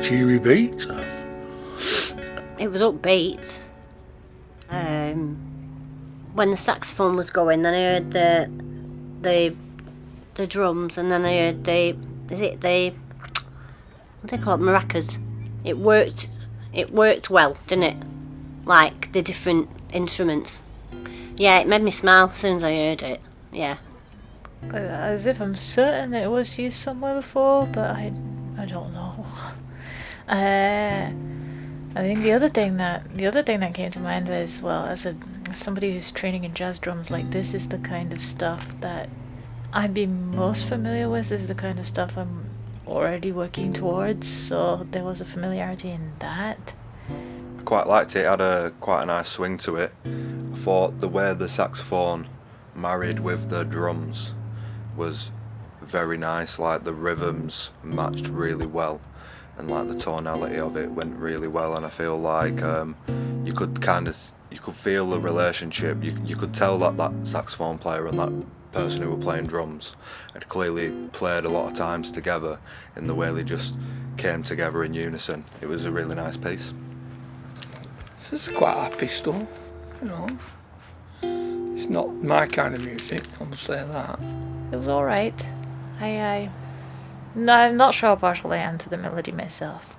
cheery beat. It was upbeat. When the saxophone was going, then I heard the drums, and then I heard what do they call it, maracas. It worked well, didn't it? Like the different instruments. Yeah, it made me smile as soon as I heard it. Yeah. As if I'm certain that it was used somewhere before, but I don't know. I think the other thing that came to mind was, well, as somebody who's training in jazz drums, like, this is the kind of stuff that I'd be most familiar with. This is the kind of stuff I'm already working towards, so there was a familiarity in that. I quite liked it. It had quite a nice swing to it. I thought the way the saxophone married with the drums was very nice. Like, the rhythms matched really well, and like the tonality of it went really well, and I feel like you could feel the relationship. You could tell that saxophone player and that person who were playing drums had clearly played a lot of times together in the way they just came together in unison. It was a really nice piece. This is quite happy stuff, you know. It's not my kind of music, I must say that. It was alright. I'm not sure how partial I am to the melody myself.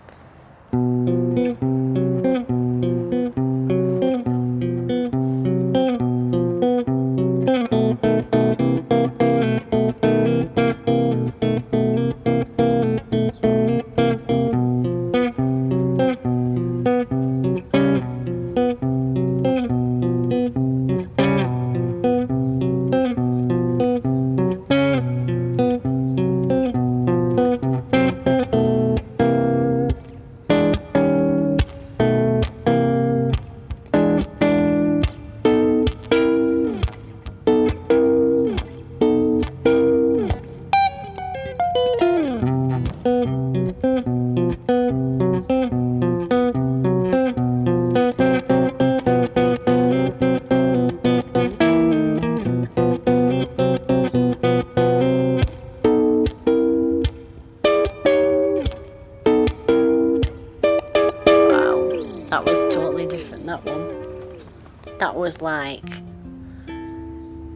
Was like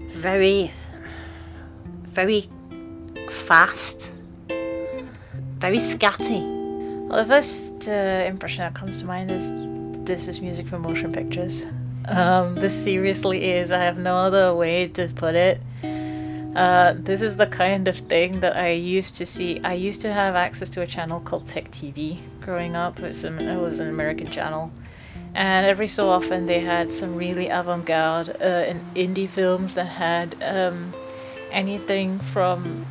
very, very fast, very scatty. Well, the first impression that comes to mind is this is music for motion pictures. This seriously is. I have no other way to put it. This is the kind of thing that I used to see. I used to have access to a channel called Tech TV growing up. It was an American channel. And every so often they had some really avant-garde and indie films that had anything from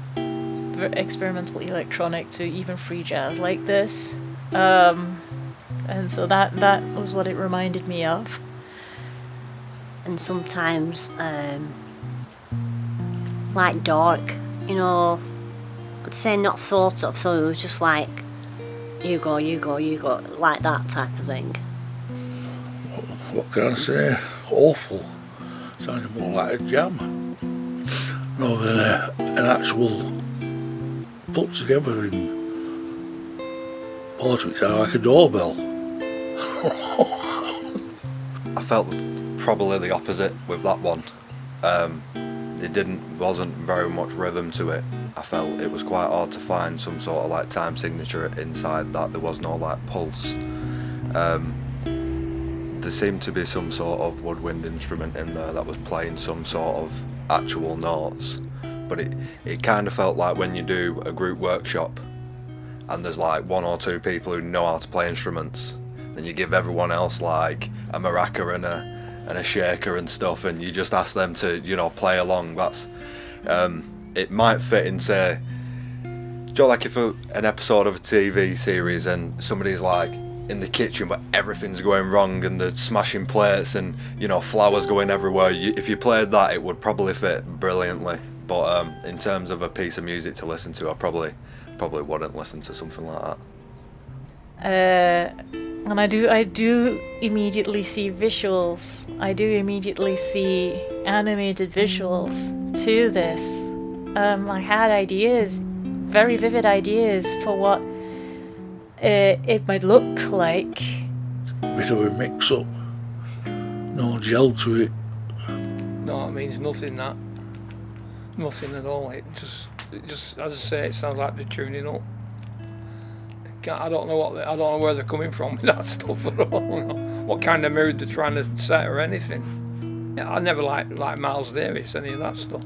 experimental electronic to even free jazz like this. And so that was what it reminded me of. And sometimes, like dark, you know, I'd say not thought of, so it was just like, you go, like that type of thing. What can I say? Awful. Sounded more like a jam rather than an actual put together thing. Part of it sounded like a doorbell. I felt probably the opposite with that one. Wasn't very much rhythm to it. I felt it was quite hard to find some sort of like time signature inside that. There was no like pulse. There seemed to be some sort of woodwind instrument in there that was playing some sort of actual notes, but it kind of felt like when you do a group workshop and there's like one or two people who know how to play instruments, then you give everyone else like a maraca and a shaker and stuff, and you just ask them to, you know, play along. That's it might fit in, say, like if an episode of a TV series and somebody's like in the kitchen but everything's going wrong and they're smashing plates and, you know, flowers going everywhere. If you played that, it would probably fit brilliantly. But in terms of a piece of music to listen to, I probably wouldn't listen to something like that. And I do immediately see visuals. I do immediately see animated visuals to this. I had ideas, very vivid ideas for what it might look like. Bit of a mix-up. No gel to it. No, it means nothing. That nothing at all. It just as I say, it sounds like they're tuning up. I don't know I don't know where they're coming from with that stuff at all. What kind of mood they're trying to set or anything. Yeah, I never like Miles Davis, any of that stuff.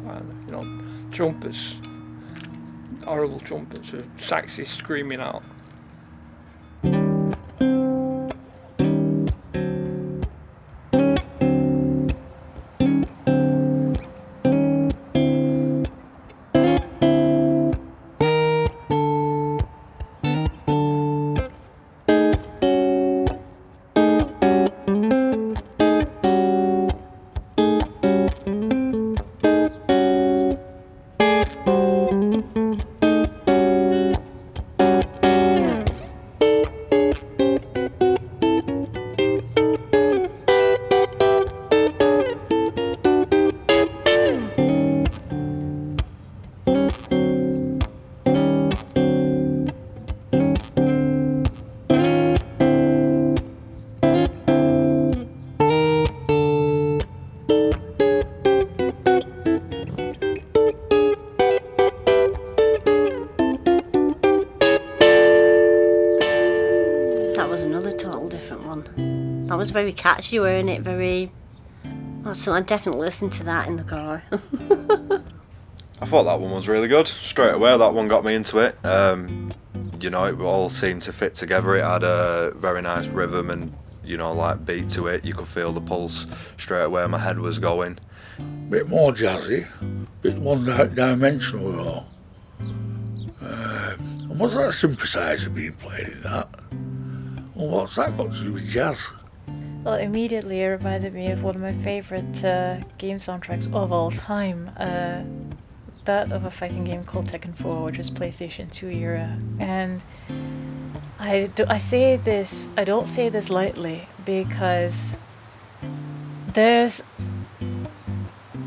You know, trumpets, horrible trumpets with saxes screaming out. That was very catchy, weren't it? So I'd definitely listen to that in the car. I thought that one was really good. Straight away, that one got me into it. You know, it all seemed to fit together. It had a very nice rhythm and, you know, like beat to it. You could feel the pulse straight away. My head was going. Bit more jazzy, bit one-dimensional though. And what's that synthesizer being played in that? Well, what's that got to do with jazz? Well, immediately it reminded me of one of my favourite game soundtracks of all time. That of a fighting game called Tekken 4, which was PlayStation 2 era. And I don't say this lightly, because there's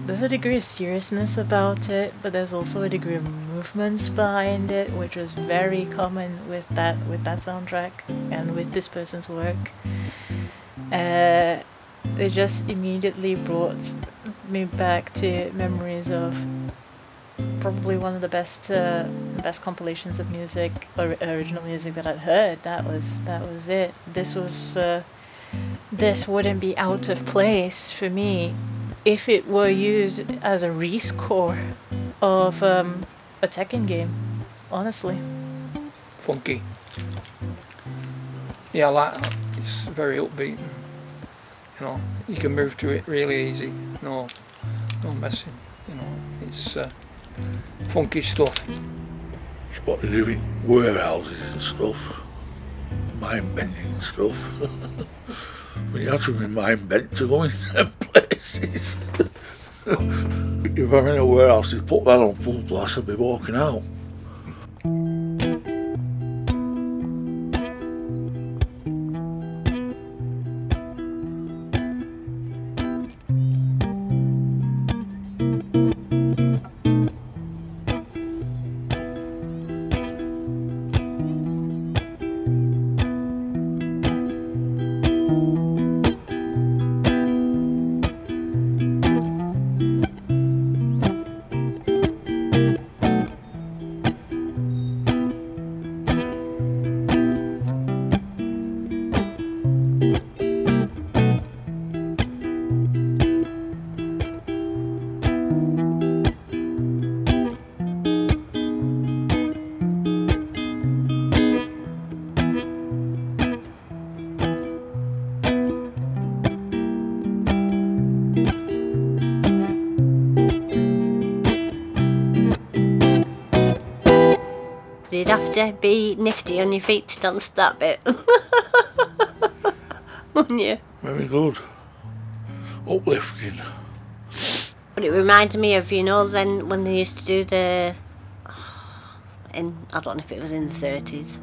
a degree of seriousness about it, but there's also a degree of movement behind it, which was very common with that soundtrack and with this person's work. It just immediately brought me back to memories of probably one of the best compilations of music, or original music that I'd heard. That was it. This wouldn't be out of place for me if it were used as a rescore of a Tekken game, honestly. Funky. Yeah, I like that. It's very upbeat. You know, you can move to it really easy. No messing. You know, it's funky stuff. It's what they do in warehouses and stuff. Mind-bending stuff. But you have to be mind-bent to go into them places. If I'm in a warehouse, you put that on full blast and be walking out. You'd have to be nifty on your feet to dance that bit. Wouldn't you? Very good. Uplifting. But it reminded me of, then when they used to do I don't know if it was in the 30s.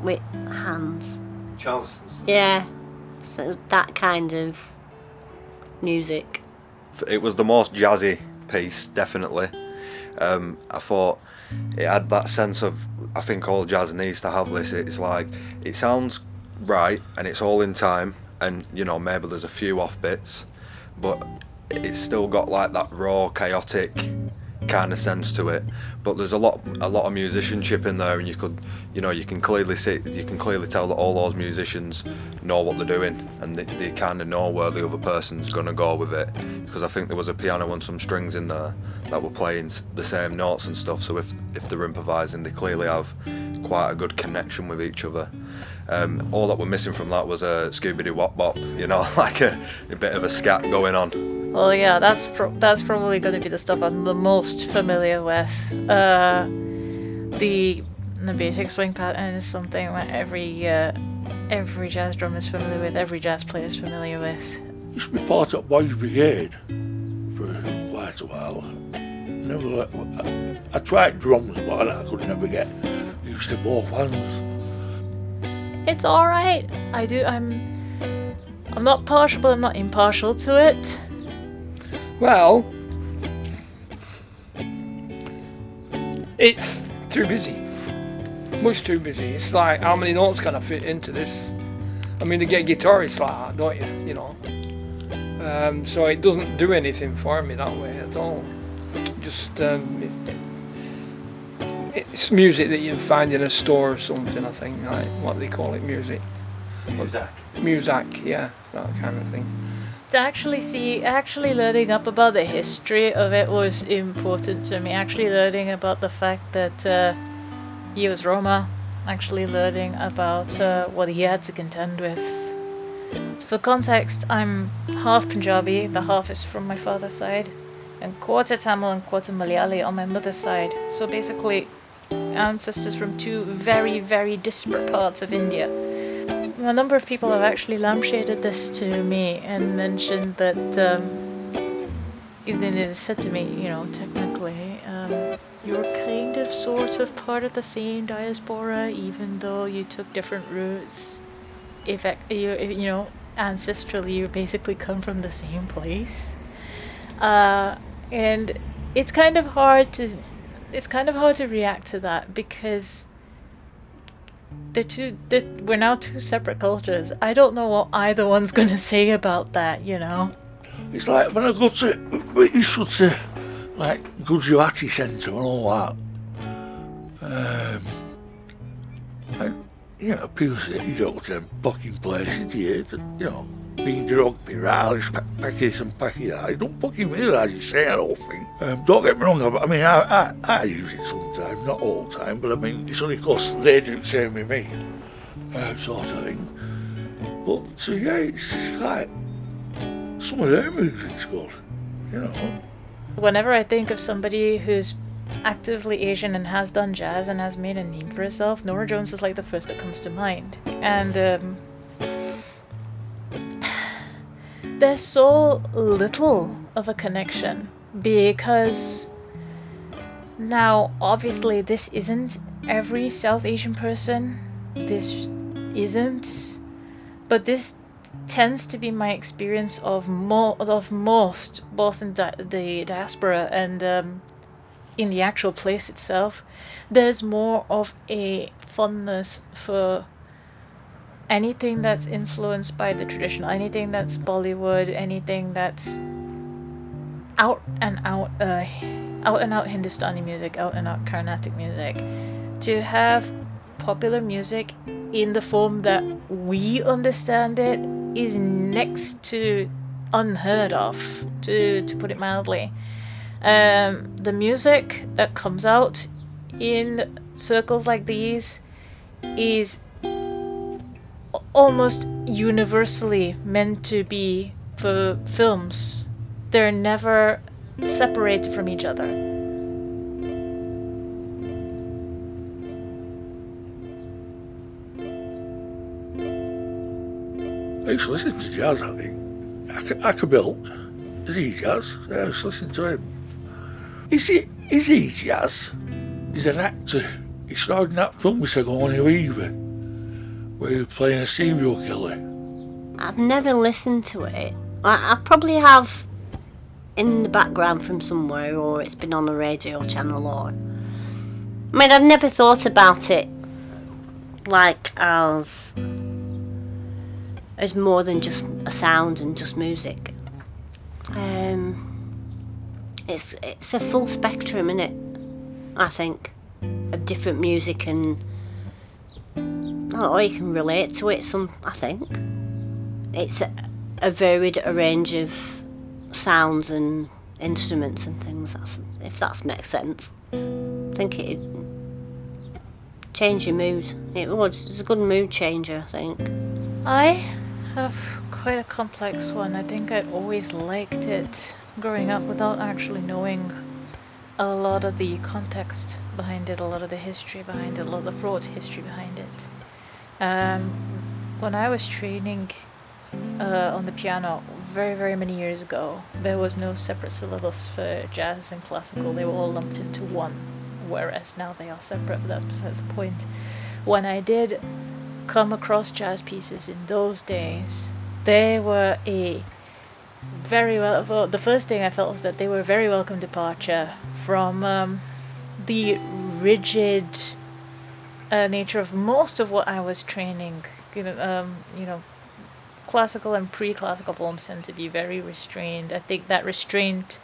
With hands. Charleston's. Yeah. So that kind of music. It was the most jazzy piece, definitely. I thought it had that sense of, I think all jazz needs to have this. It's like, it sounds right and it's all in time, and you know, maybe there's a few off bits, but it's still got like that raw, chaotic kind of sense to it. But there's a lot of musicianship in there, and you can clearly tell that all those musicians know what they're doing, and they kind of know where the other person's gonna go with it. Because I think there was a piano and some strings in there that were playing the same notes and stuff. So if they're improvising, they clearly have quite a good connection with each other. All that we're missing from that was a Scooby-Doo Wop Bop, you know, like a bit of a scat going on. Well, yeah, that's probably going to be the stuff I'm the most familiar with. The basic swing pattern is something that every jazz drummer is familiar with, every jazz player is familiar with. Used to be part of Boys Brigade for quite a while. I tried drums, but I could never get used to both hands. It's all right. I'm not partial, but I'm not impartial to it. Well, it's too busy. Much too busy. It's like, how many notes can I fit into this? I mean, they get guitarists like that, don't you? You know. So it doesn't do anything for me that way at all. Just it's music that you find in a store or something. I think, like what they call it, music. Music, yeah, that kind of thing. To actually learning up about the history of it was important to me. Actually learning about the fact that he was Roma. Actually learning about what he had to contend with. For context, I'm half Punjabi, the half is from my father's side, and quarter Tamil and quarter Malayali on my mother's side. So basically, ancestors from two very, very disparate parts of India. A number of people have actually lampshaded this to me and mentioned that they said to me, you know, technically, you're kind of sort of part of the same diaspora, even though you took different routes. If you know, ancestrally, you basically come from the same place, and it's kind of hard to react to that because we're now two separate cultures. I don't know what either one's gonna say about that, you know. It's like when I go to British to like Gujarati Centre and all that. And you know, people say you don't go to them fucking places, you know, being drunk, be rallies, pack this and pack that. You don't fucking realise you say that whole thing. Don't get me wrong, I mean, I use it sometimes, not all the time, but I mean, it's only because they do the same with me, sort of thing. But, so yeah, it's just like, some of their music's good, you know. Whenever I think of somebody who's actively Asian and has done jazz and has made a name for herself, Norah Jones is like the first that comes to mind. And there's so little of a connection because now obviously this isn't every South Asian person, this isn't, but this tends to be my experience of most, both in the diaspora and in the actual place itself. There's more of a fondness for anything that's influenced by the traditional, anything that's Bollywood, anything that's out and out Hindustani music, out and out Carnatic music. To have popular music in the form that we understand it is next to unheard of, to put it mildly. The music that comes out in circles like these is almost universally meant to be for films. They're never separated from each other. I used to listen to jazz, I think. I could build. Is he jazz? I used to listen to him. Is he jazz? He's an actor. He starred in that film with Sigourney Weaver, where he was playing a serial killer. I've never listened to it. I probably have in the background from somewhere, or it's been on a radio channel, or... I mean, I've never thought about it like as more than just a sound and just music. It's a full spectrum, isn't it? I think, of different music, and you can relate to it. I think it's a varied range of sounds and instruments and things. If that makes sense, I think it change your mood. It's a good mood changer, I think. I have quite a complex one. I think I'd always liked it growing up without actually knowing a lot of the context behind it, a lot of the history behind it, a lot of the fraught history behind it. When I was training on the piano very, very many years ago, there was no separate syllabus for jazz and classical. They were all lumped into one, whereas now they are separate, but that's besides the point. When I did come across jazz pieces in those days, they were the first thing I felt was that they were a very welcome departure from the rigid nature of most of what I was training. Classical and pre-classical forms tend to be very restrained. I think that restraint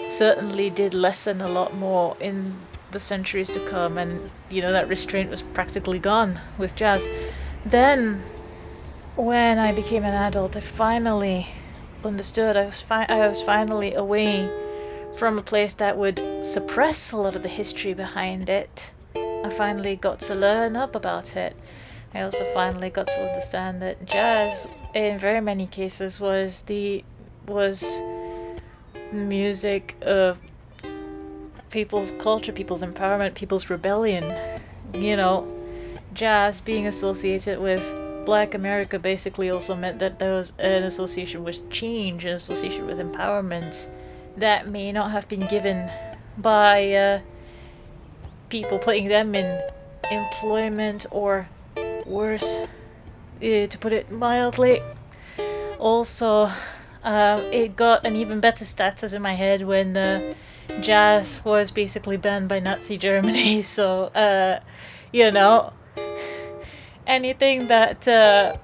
certainly did lessen a lot more in the centuries to come, and that restraint was practically gone with jazz. Then, when I became an adult, I finally understood. I was finally away from a place that would suppress a lot of the history behind it. I finally got to learn up about it. I also finally got to understand that jazz, in very many cases, was music of people's culture, people's empowerment, people's rebellion. Jazz being associated with Black America basically also meant that there was an association with change, an association with empowerment that may not have been given by people putting them in employment, or worse, to put it mildly. Also, it got an even better status in my head when jazz was basically banned by Nazi Germany. So, anything that they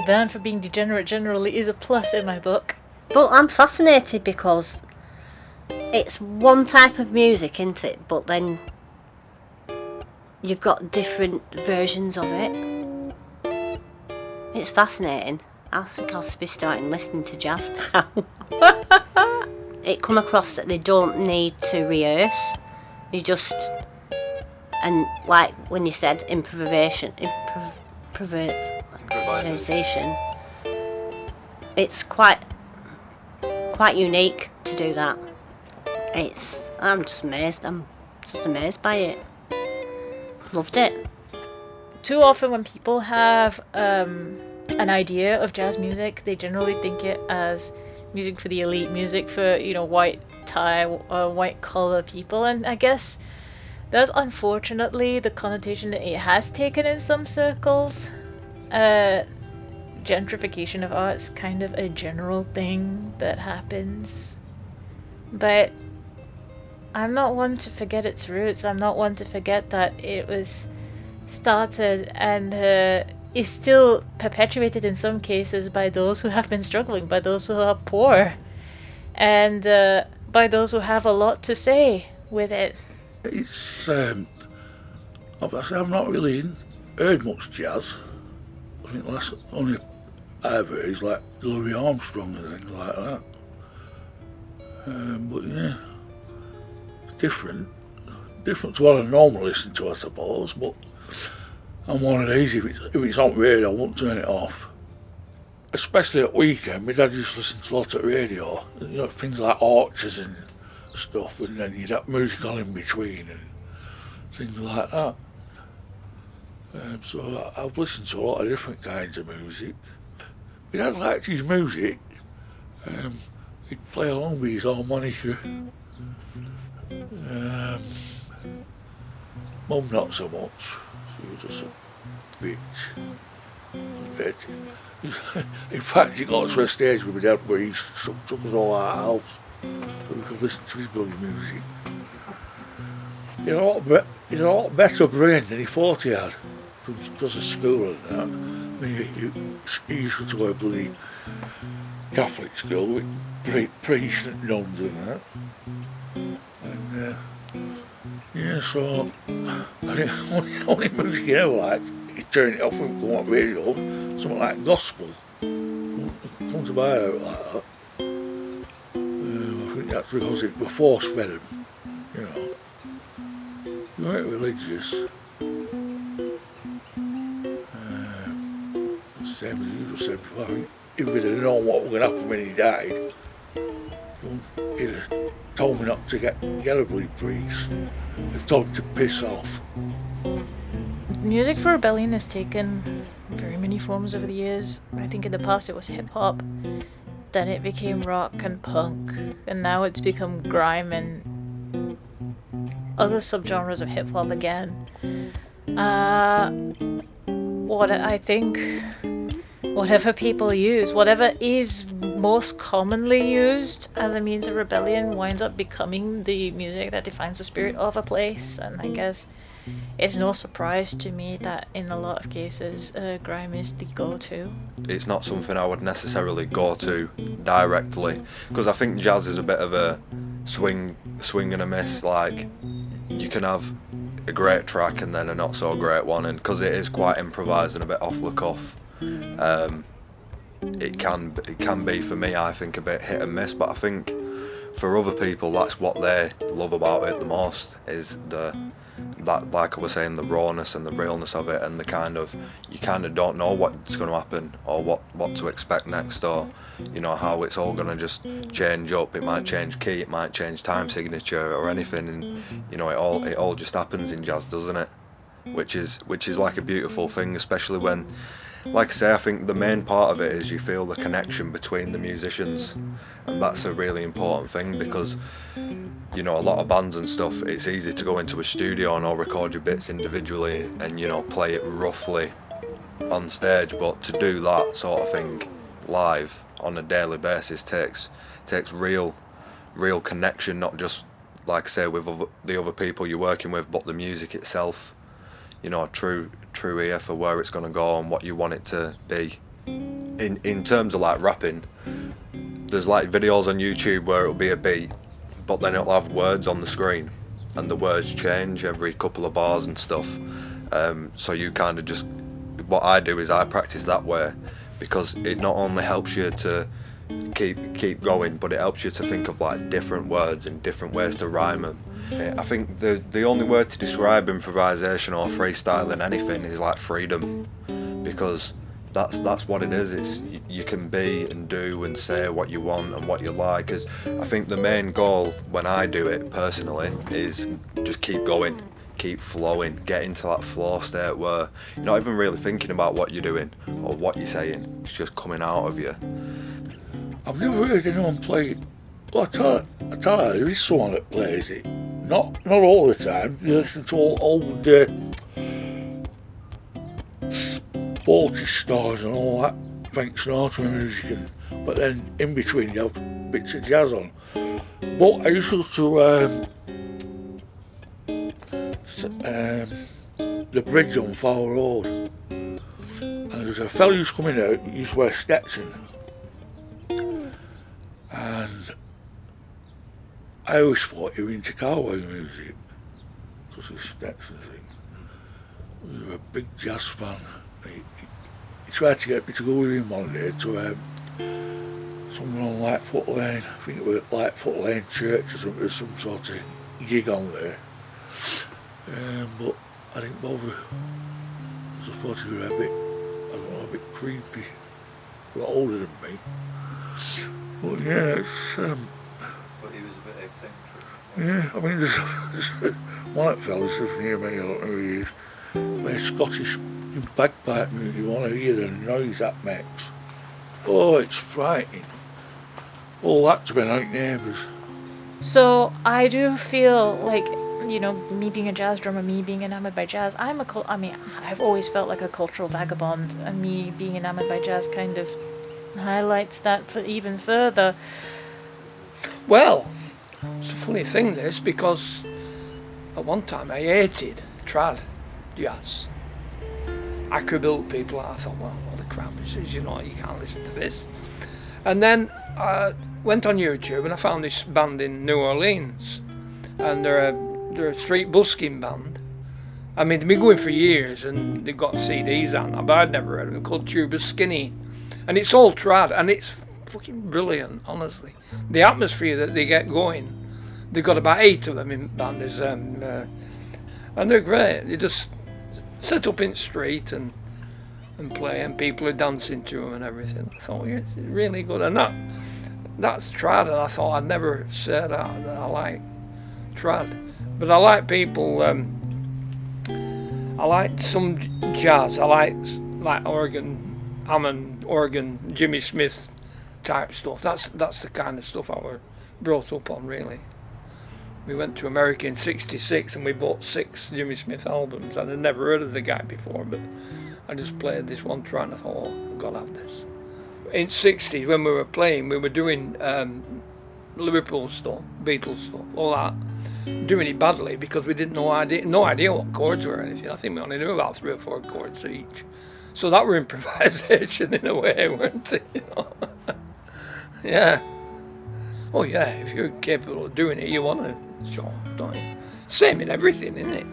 ban for being degenerate generally is a plus in my book. But I'm fascinated because it's one type of music, isn't it? But then you've got different versions of it. It's fascinating. I think I'll be starting listening to jazz now. It come across that they don't need to rehearse. And like when you said improvisation, it's quite unique to do that. I'm just amazed by it. Loved it. Too often when people have an idea of jazz music, they generally think it as music for the elite, music for white tie, white collar people, and I guess that's unfortunately the connotation that it has taken in some circles. Gentrification of art's kind of a general thing that happens, but I'm not one to forget its roots. I'm not one to forget that it was started and is still perpetuated in some cases by those who have been struggling, by those who are poor, and by those who have a lot to say with it. It's obviously I've not really heard much jazz. I think that's only I've heard is like Louis Armstrong and things like that. But yeah, it's different to what I normally listen to, I suppose. But I'm one of these. If it's on radio, I won't turn it off. Especially at weekend, my dad used to listen to a lot of radio. Things like Archers and stuff, and then you'd have music on in between and things like that. So I've listened to a lot of different kinds of music. My dad liked his music. He'd play along with his harmonica. Mum not so much. She was just a bit In fact, he got to a stage with my dad where he took us all out of the house so we could listen to his bloody music. He had a lot better brain than he thought he had because of school and that. I mean, he used to go to a bloody Catholic school with priests and nuns and that. And yeah, so I think only music he ever liked, he turned it off and go on radio, something like gospel. Come to buy out like that. I think that's because it was force fed him, you know. You weren't religious. Same as you just said before, if we'd have known what was going to happen when he died, he'd have told me not to get a bloody priest. He'd told me to piss off. Music for rebellion has taken very many forms over the years. I think in the past it was hip-hop, then it became rock and punk, and now it's become grime and other subgenres of hip-hop again. What I think, whatever people use, whatever is most commonly used as a means of rebellion winds up becoming the music that defines the spirit of a place. And I guess it's no surprise to me that in a lot of cases grime is the go-to. It's not something I would necessarily go to directly, because I think jazz is a bit of a swing and a miss. Like, you can have a great track and then a not so great one, and because it is quite improvised and a bit off the cuff, it can be, for me, I think, a bit hit and miss. But I think for other people, that's what they love about it the most, is that, like I was saying, the rawness and the realness of it, and the kind of, you kind of don't know what's going to happen or what to expect next, or you know how it's all going to just change up. It might change key, it might change time signature or anything, and you know it all just happens in jazz, doesn't it? Which is like a beautiful thing, especially when, like I say, I think the main part of it is you feel the connection between the musicians, and that's a really important thing, because you know, a lot of bands and stuff, it's easy to go into a studio and all record your bits individually and, you know, play it roughly on stage, but to do that sort of thing live on a daily basis takes real connection, not just, like I say, with the other people you're working with, but the music itself. You know, a true ear for where it's going to go and what you want it to be. In terms of like rapping, there's like videos on YouTube where it'll be a beat, but then it'll have words on the screen, and the words change every couple of bars and stuff. So you kind of just, what I do is I practice that way, because it not only helps you to keep going, but it helps you to think of like different words and different ways to rhyme them. I think the only word to describe improvisation or freestyle in anything is like freedom, because that's what it is. It's, you can be and do and say what you want and what you like. Because I think the main goal when I do it personally is just keep going, keep flowing, get into that flow state where you're not even really thinking about what you're doing or what you're saying. It's just coming out of you. I've never heard anyone play. Well, I tell you, there is someone that plays it. Not all the time. They listen to old sporty stars and all that Frank Sinatra music, but then in between you have bits of jazz on. But I used to the bridge on Foul Road, and there was a fellow who's coming out, he used to wear Stetson, and I always thought he was into cowboy music because of the Stetson thing. He was a big jazz fan. He tried to get me to go with him one day to somewhere on Lightfoot Lane. I think it was Lightfoot Lane Church or something. There was some sort of gig on there. But I didn't bother. I suppose he was a bit, I don't know, a bit creepy. A lot older than me. But yeah, it's... But he was a bit eccentric. Yeah, I mean, there's one of the fellas living near me, I don't know who he is, plays Scottish bagpipe music. You want to hear the noise that makes. Oh, it's frightening. All that to be like neighbours. So I do feel like me being a jazz drummer, me being enamored by jazz, I've always felt like a cultural vagabond, and me being enamored by jazz kind of highlights that for even further. Well, it's a funny thing this, because at one time I hated trad jazz. I could build people, I thought, well, what the crap is this? You can't listen to this. And then I went on YouTube and I found this band in New Orleans, and they're a street busking band. I mean, they've been going for years and they've got CDs on, but I'd never heard of them, called Tuba Skinny. And it's all trad, and it's fucking brilliant, honestly. The atmosphere that they get going, they've got about 8 of them in band, and they're great. They just set up in the street and play, and people are dancing to them and everything. I thought, yeah, it's really good. And that's trad, and I thought I'd never say that I like trad. But I like people, I like some jazz. I like organ, Hammond, organ, Jimmy Smith type stuff. That's the kind of stuff I was brought up on, really. We went to America in '66 and we bought 6 Jimmy Smith albums, and I'd never heard of the guy before, but I just played this one track and I thought, oh, I've got to have this. In '60s, when we were playing, we were doing Liverpool stuff, Beatles stuff, all that, doing it badly because we didn't no idea what chords were or anything. I think we only knew about 3 or 4 chords each. So that were improvisation in a way, weren't it? Yeah. Oh yeah, if you're capable of doing it, you want to show, don't you? Same in everything, isn't it?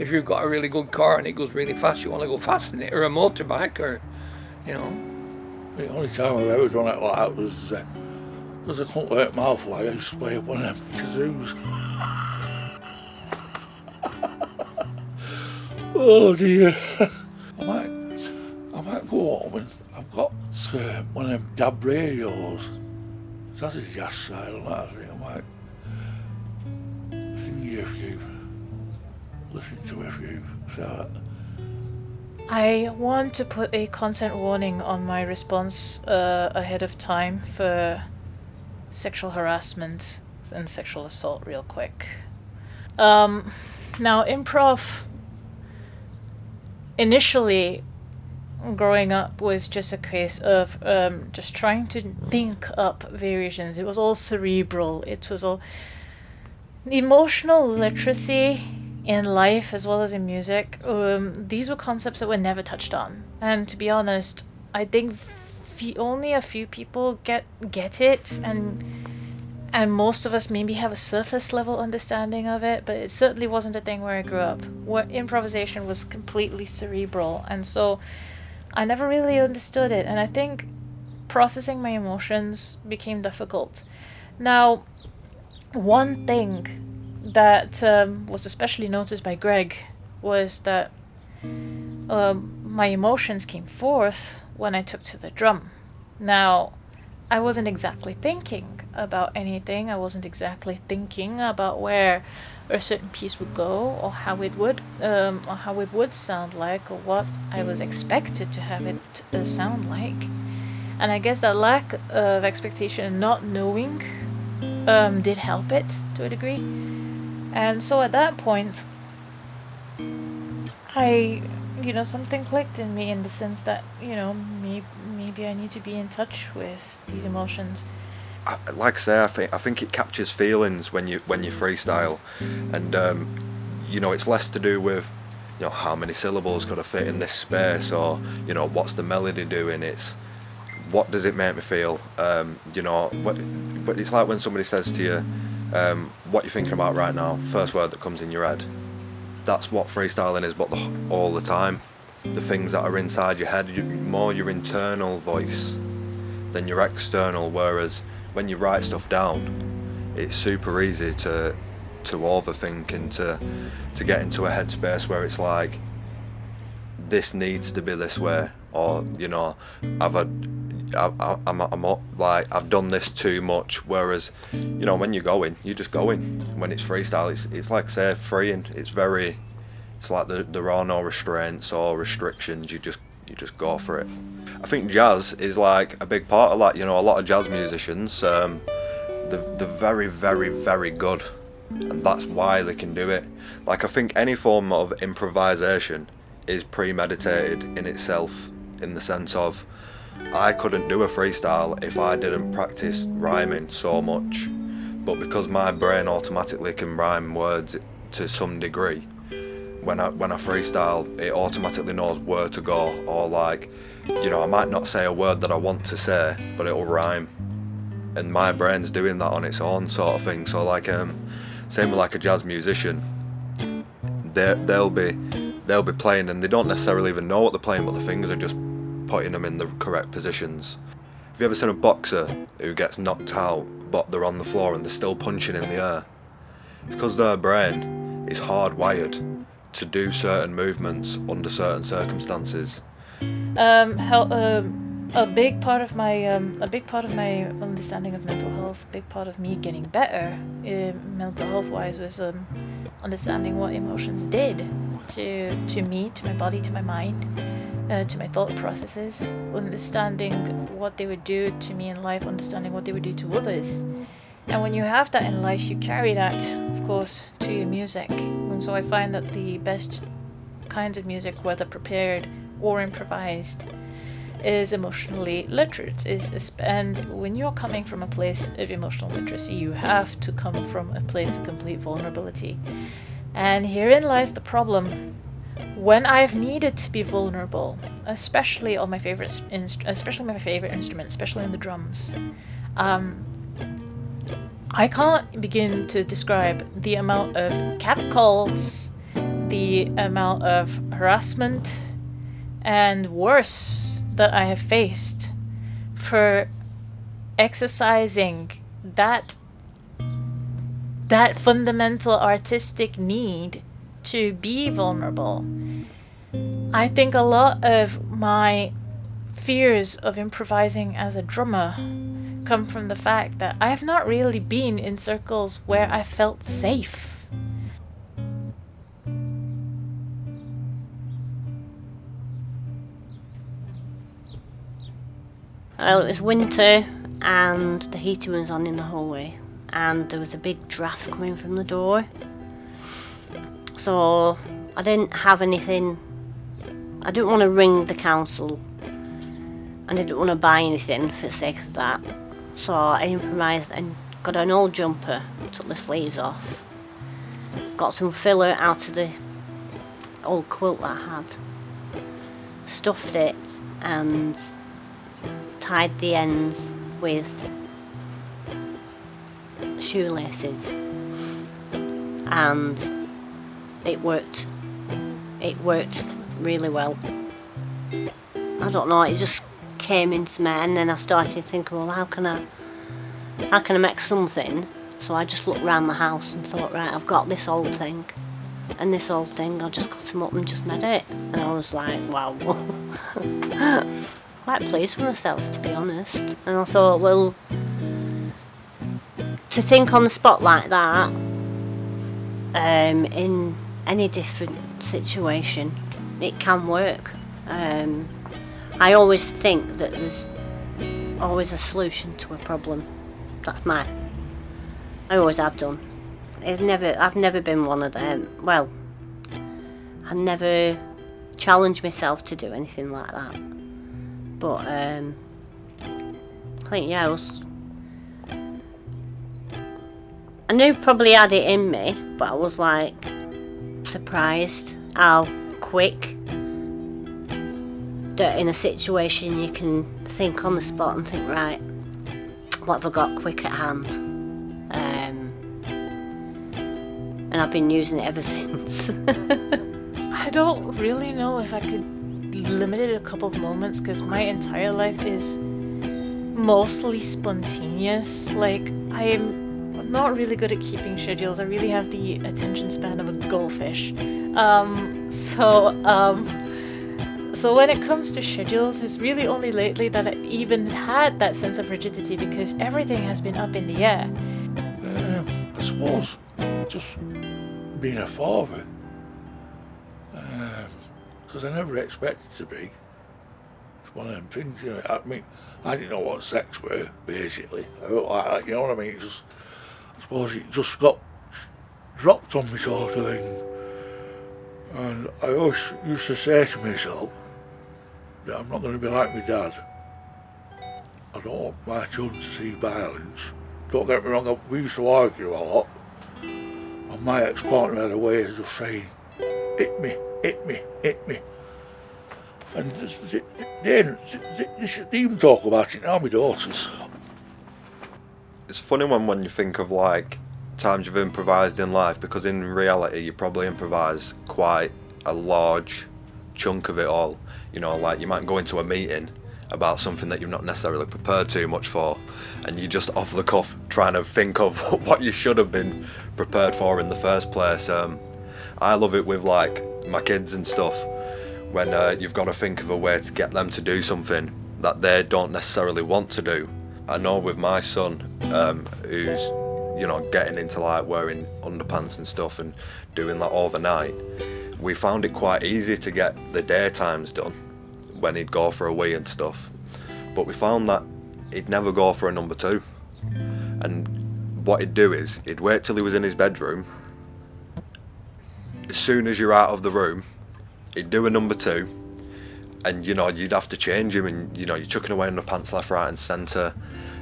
If you've got a really good car and it goes really fast, you want to go fast in it, or a motorbike, or, The only time I've ever done it like that was because I couldn't work my mouth away. I used to play up one of them kazoos. Oh dear. I might go home and I've got one of them DAB radios. So that's a jazz side on that, I think. I might sing a few, listen to a few. So I want to put a content warning on my response ahead of time for sexual harassment and sexual assault real quick. Now, improv initially growing up was just a case of just trying to think up variations. It was all cerebral. It was all emotional literacy in life as well as in music. These were concepts that were never touched on. And to be honest, I think only a few people get it, and most of us maybe have a surface level understanding of it, but it certainly wasn't a thing where I grew up. Where improvisation was completely cerebral, and so I never really understood it, and I think processing my emotions became difficult. Now, one thing that was especially noticed by Greg was that my emotions came forth when I took to the drum. Now, I wasn't exactly thinking about anything. I wasn't exactly thinking about where a certain piece would go, or how it would sound like, or what I was expected to have it sound like. And I guess that lack of expectation and not knowing did help it to a degree. And so at that point, something clicked in me, in the sense that, maybe I need to be in touch with these emotions. Like I say, I think it captures feelings when you freestyle, and it's less to do with how many syllables got to fit in this space, or what's the melody doing. It's what does it make me feel. But it's like when somebody says to you, what you're thinking about right now, first word that comes in your head. That's what freestyling is, but all the time. The things that are inside your head, more your internal voice than your external, whereas when you write stuff down, it's super easy to overthink and to get into a headspace where it's like, this needs to be this way, or I've done this too much. Whereas when you're going, you're just going. When it's freestyle, it's like, say, freeing. It's like there are no restraints or restrictions. You just go for it. I think jazz is like a big part of that. A lot of jazz musicians, they're very, very, very good and that's why they can do it. Like, I think any form of improvisation is premeditated in itself, in the sense of, I couldn't do a freestyle if I didn't practice rhyming so much, but because my brain automatically can rhyme words to some degree, when I freestyle, it automatically knows where to go, or like, you know, I might not say a word that I want to say, but it'll rhyme, and my brain's doing that on its own, sort of thing. So like, same with like a jazz musician, they'll be playing and they don't necessarily even know what they're playing, but the fingers are just putting them in the correct positions. Have you ever seen a boxer who gets knocked out but they're on the floor and they're still punching in the air? It's because their brain is hardwired to do certain movements under certain circumstances. A big part of my understanding of mental health, a big part of me getting better, mental health wise, was understanding what emotions did to me, to my body, to my mind, to my thought processes, understanding what they would do to me in life, understanding what they would do to others. And when you have that in life, you carry that, of course, to your music. And so I find that the best kinds of music, whether prepared or improvised, is emotionally literate. And when you're coming from a place of emotional literacy, you have to come from a place of complete vulnerability. And herein lies the problem. When I've needed to be vulnerable, especially on my favorite instrument, especially in the drums, I can't begin to describe the amount of catcalls, the amount of harassment, and worse that I have faced for exercising that fundamental artistic need to be vulnerable. I think a lot of my fears of improvising as a drummer come from the fact that I have not really been in circles where I felt safe. Well, it was winter and the heater was on in the hallway and there was a big draft coming from the door. So I didn't have anything. I didn't want to ring the council and I didn't want to buy anything for the sake of that. So I improvised and got an old jumper, took the sleeves off, got some filler out of the old quilt that I had, stuffed it and tied the ends with shoelaces, and it worked really well. I don't know, it just came into me, and then I started thinking, well, how can I make something? So I just looked around the house and thought, right, I've got this old thing and this old thing, I just cut them up and just made it. And I was like, wow. Quite pleased with myself, to be honest. And I thought, well, to think on the spot like that, in any different situation, it can work. I always think that there's always a solution to a problem. That's mine. I always have done. I've never been one of them. Well, I never challenged myself to do anything like that. But I think, yeah, I knew probably had it in me, but I was like surprised how quick that in a situation you can think on the spot and think, right, what have I got quick at hand? And I've been using it ever since. I don't really know if I could limit it a couple of moments, because my entire life is mostly spontaneous. Like, I'm not really good at keeping schedules. I really have the attention span of a goldfish. So when it comes to schedules, it's really only lately that I've even had that sense of rigidity, because everything has been up in the air. I suppose just being a father, because I never expected to be. It's one of them things, you know. I mean, I didn't know what sex were, basically. I don't like that, you know what I mean? I suppose it just got dropped on me sort of thing. And I always used to say to myself that I'm not going to be like my dad. I don't want my children to see violence. Don't get me wrong, we used to argue a lot. And my ex-partner had a way of just saying, hit me, hit me, hit me. And they even talk about it now, my daughters. It's funny when you think of like times you've improvised in life, because in reality you probably improvise quite a large chunk of it all. You know, like you might go into a meeting about something that you've not necessarily prepared too much for, and you just off the cuff trying to think of what you should have been prepared for in the first place. I love it with like my kids and stuff, when you've got to think of a way to get them to do something that they don't necessarily want to do. I know with my son, who's, you know, getting into like wearing underpants and stuff and doing that overnight, we found it quite easy to get the daytimes done when he'd go for a wee and stuff. But we found that he'd never go for a number 2. And what he'd do is, he'd wait till he was in his bedroom. As soon as you're out of the room, he'd do a number 2. And, you know, you'd have to change him, and, you know, you're chucking away underpants left, right and centre.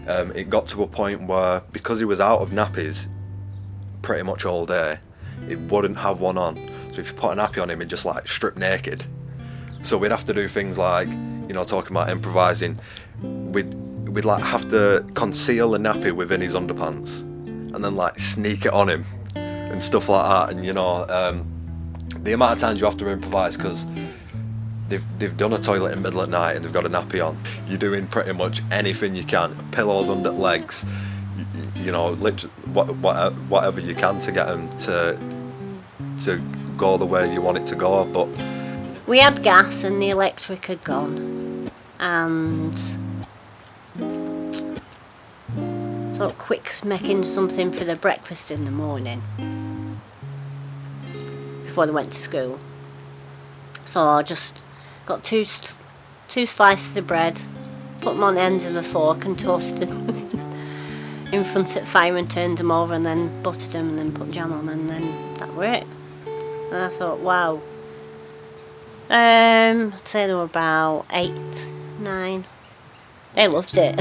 It got to a point where, because he was out of nappies pretty much all day, he wouldn't have one on. So if you put a nappy on him, he'd just like strip naked. So we'd have to do things like, you know, talking about improvising, we'd like have to conceal a nappy within his underpants and then like sneak it on him and stuff like that. And, you know, the amount of times you have to improvise because they've done a toilet in the middle at night and they've got a nappy on. You're doing pretty much anything you can, pillows under legs, you know, literally whatever you can to get them to go the way you want it to go. But we had gas and the electric had gone, and thought quick making something for the breakfast in the morning before they went to school. So I just got two slices of bread, put them on the ends of a fork and toasted them in front of the fire and turned them over, and then buttered them and then put jam on, and then that were it. And I thought, wow. I'd say they were about 8, 9. They loved it.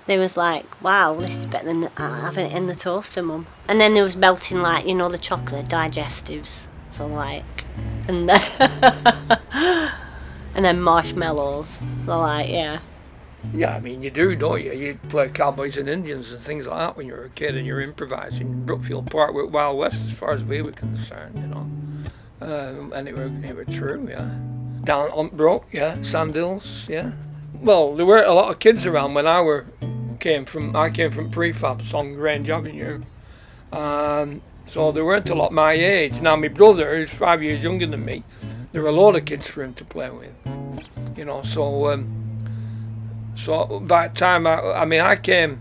They was like, wow, this is better than having it in the toaster, Mum. And then there was melting, like, you know, the chocolate digestives. So, like, and then, and then marshmallows. So, like, yeah. Yeah, I mean, you do, don't you? You play Cowboys and Indians and things like that when you were a kid, and you're improvising. Brookfield Park with Wild West, as far as we were concerned, you know. And it were true, yeah. Down on Brook, yeah. Sandhills, yeah. Well, there weren't a lot of kids around when I came from prefabs on Grange Avenue. So there weren't a lot my age. Now, my brother, who's 5 years younger than me, there were a lot of kids for him to play with. You know, so by the time I came,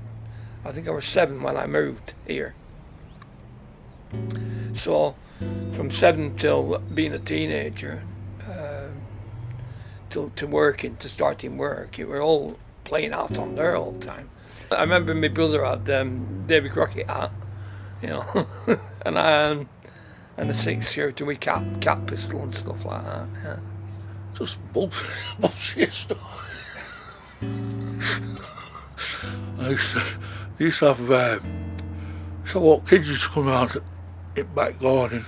I think I was 7 when I moved here. So from 7 till being a teenager, to starting work, you were all playing out on there all the time. I remember my brother had Davy Crockett hat, you know, and a 6-shooter with cap pistol and stuff like that. Yeah. Just bullshit stuff. I used to have kids used to come out in back garden,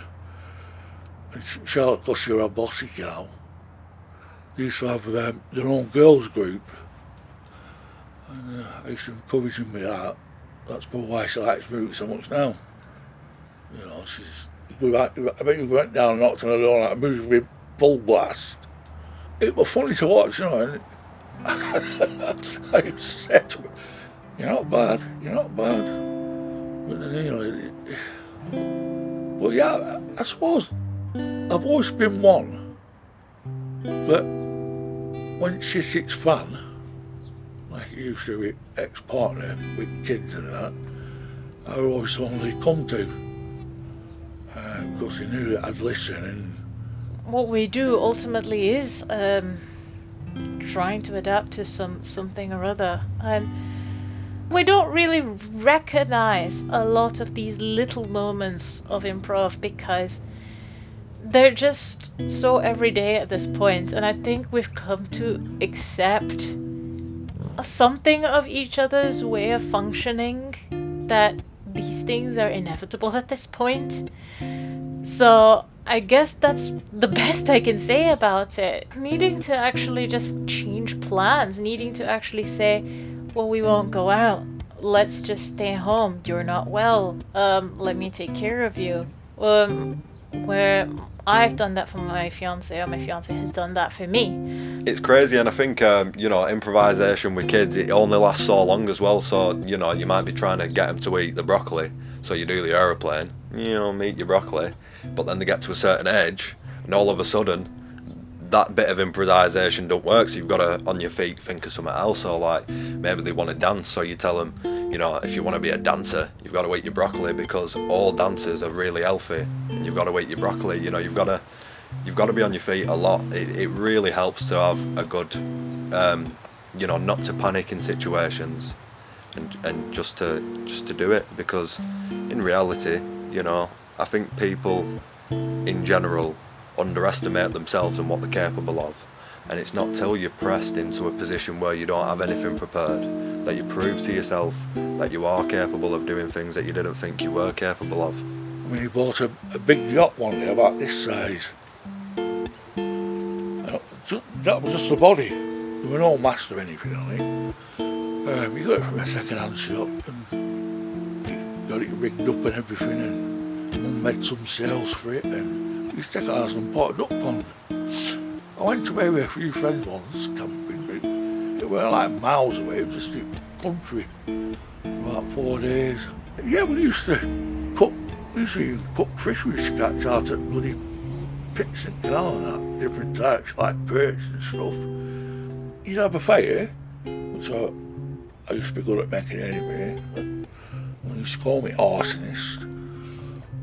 and Charlotte, because you're a bossy gal, they used to have their own girls group, and I used to encourage them with that. That's probably why she likes music so much now. You know, I bet you went down and knocked on her door like music with full blast. It was funny to watch, you know, and I used to say to her, you're not bad. But then, you know, but yeah, I suppose I've always been one that when shit hits fan, like it used to with ex-partner, with kids and that, I was always someone they come to, because they knew that I'd listen. And what we do ultimately is trying to adapt to something or other. And We don't really recognize a lot of these little moments of improv because they're just so everyday at this point, and I think we've come to accept something of each other's way of functioning, that these things are inevitable at this point. So I guess that's the best I can say about it. Needing to actually just change plans, needing to actually say, well, we won't go out. Let's just stay home. You're not well. Let me take care of you. Where I've done that for my fiance, or my fiance has done that for me. It's crazy, and I think, improvisation with kids, it only lasts so long as well. So, you might be trying to get them to eat the broccoli. So you do the aeroplane, eat your broccoli. But then they get to a certain age, and all of a sudden, that bit of improvisation don't work, so you've got to, on your feet, think of something else. Or like, maybe they want to dance, so you tell them, if you want to be a dancer, you've got to eat your broccoli, because all dancers are really healthy, and you've got to eat your broccoli. You've got to be on your feet a lot. It really helps to have a good, not to panic in situations, and just to do it, because in reality, I think people in general underestimate themselves and what they're capable of, and it's not till you're pressed into a position where you don't have anything prepared that you prove to yourself that you are capable of doing things that you didn't think you were capable of. I mean, he bought a big yacht one day about this size. That was just the body. There were no mast or anything on it. You got it from a second-hand shop, and you got it rigged up and everything, and Mum made some sales for it, and we used to take ours and pot a duck pond. I went away with a few friends once, camping, but it weren't like miles away, it was just the country for about 4 days. Yeah, we used to even cook fish we used to catch out at bloody pits and canal and that, different types, like perch and stuff. You'd have a fire, which I used to be good at making anyway. They used to call me arsonist.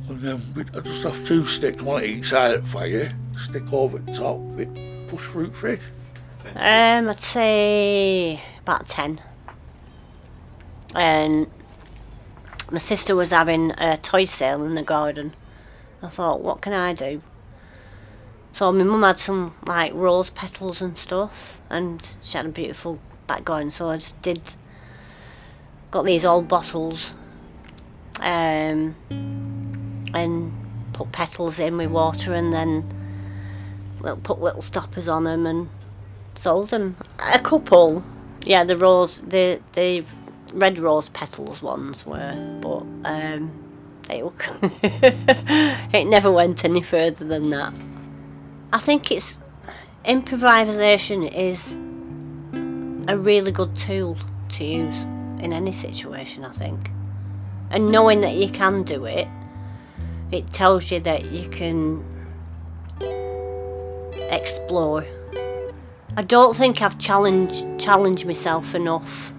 And then I'd just have 2 sticks, one at each side of the fire, stick over the top with push fruit fish. I'd say about 10. And my sister was having a toy sale in the garden. I thought, what can I do? So my mum had some like rose petals and stuff, and she had a beautiful back garden, so I just got these old bottles and put petals in with water, and then put little stoppers on them and sold them. A couple, yeah, the red rose petals ones were, but it never went any further than that. I think improvisation is a really good tool to use in any situation, I think. And knowing that you can do it, it tells you that you can explore. I don't think I've challenged myself enough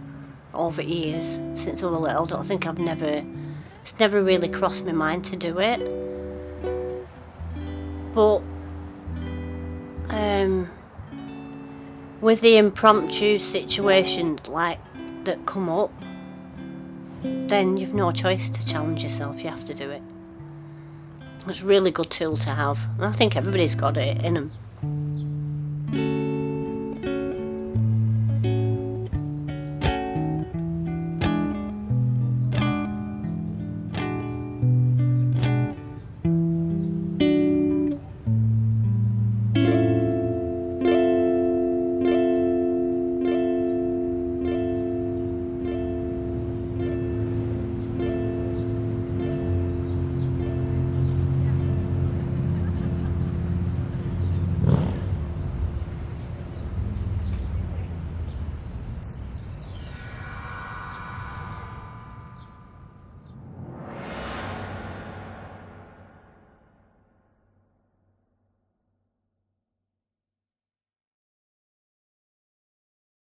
over years since I was little. I don't think it's never really crossed my mind to do it. But with the impromptu situation like that come up, then you've no choice to challenge yourself. You have to do it. It's a really good tool to have, and I think everybody's got it in them.